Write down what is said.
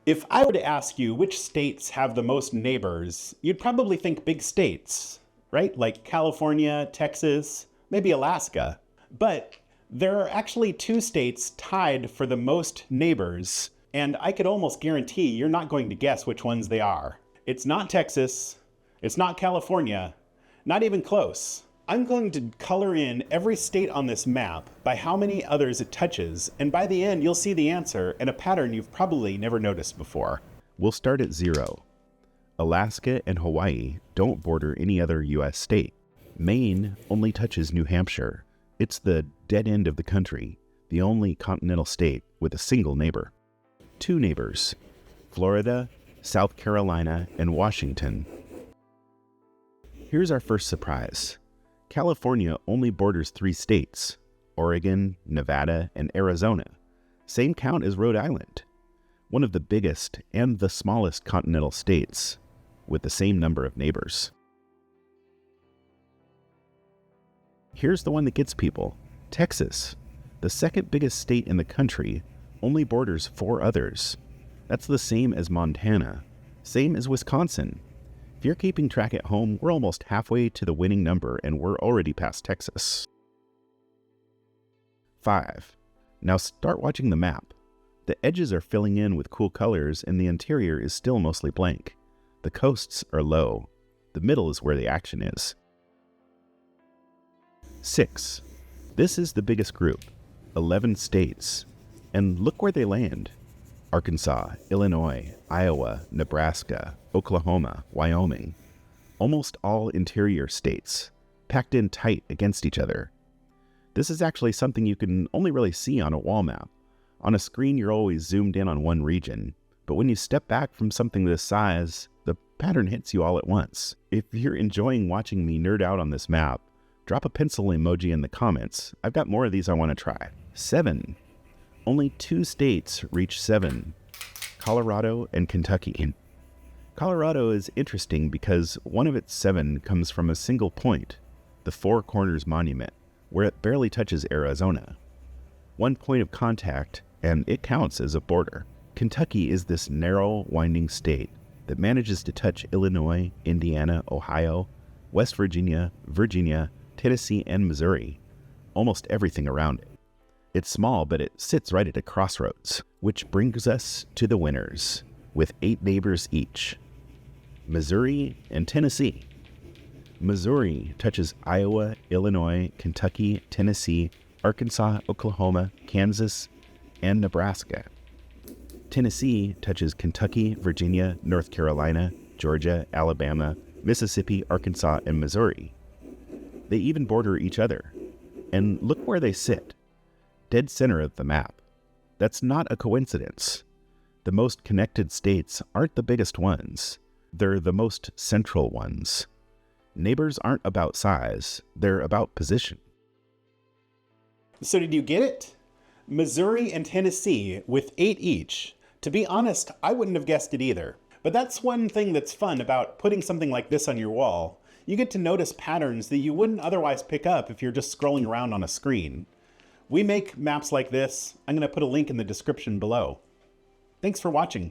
If I were to ask you which states have the most neighbors, you'd probably think big states, right? Like California, Texas, maybe Alaska. But there are actually two states tied for the most neighbors, and I could almost guarantee you're not going to guess which ones they are. It's not Texas, it's not California, not even close. I'm going to color in every state on this map by how many others it touches, and by the end you'll see the answer and a pattern you've probably never noticed before. We'll start at 0. Alaska and Hawaii don't border any other U.S. state. Maine only touches New Hampshire. It's the dead end of the country, the only continental state with a single neighbor. 2 neighbors, Florida, South Carolina, and Washington. Here's our first surprise. California only borders 3 states, Oregon, Nevada, and Arizona. Same count as Rhode Island, one of the biggest and the smallest continental states, with the same number of neighbors. Here's the one that gets people. Texas, the second biggest state in the country, only borders 4 others. That's the same as Montana, same as Wisconsin. If you're keeping track at home, we're almost halfway to the winning number and we're already past Texas. 5. Now start watching the map. The edges are filling in with cool colors and the interior is still mostly blank. The coasts are low. The middle is where the action is. 6. This is the biggest group, 11 states. And look where they land. Arkansas, Illinois, Iowa, Nebraska, Oklahoma, Wyoming. Almost all interior states, packed in tight against each other. This is actually something you can only really see on a wall map. On a screen, you're always zoomed in on one region, but when you step back from something this size, the pattern hits you all at once. If you're enjoying watching me nerd out on this map, drop a pencil emoji in the comments. I've got more of these I want to try. 7. Only 2 states reach 7, Colorado and Kentucky. Colorado is interesting because one of its 7 comes from a single point, the Four Corners Monument, where it barely touches Arizona. One point of contact, and it counts as a border. Kentucky is this narrow, winding state that manages to touch Illinois, Indiana, Ohio, West Virginia, Tennessee, and Missouri, almost everything around it. It's small, but it sits right at a crossroads, which brings us to the winners, with 8 neighbors each. Missouri and Tennessee. Missouri touches Iowa, Illinois, Kentucky, Tennessee, Arkansas, Oklahoma, Kansas, and Nebraska. Tennessee touches Kentucky, Virginia, North Carolina, Georgia, Alabama, Mississippi, Arkansas, and Missouri. They even border each other. And look where they sit. Dead center of the map. That's not a coincidence. The most connected states aren't the biggest ones. They're the most central ones. Neighbors aren't about size, they're about position. So did you get it? Missouri and Tennessee with 8 each. To be honest, I wouldn't have guessed it either. But that's one thing that's fun about putting something like this on your wall. You get to notice patterns that you wouldn't otherwise pick up if you're just scrolling around on a screen. We make maps like this. I'm going to put a link in the description below. Thanks for watching.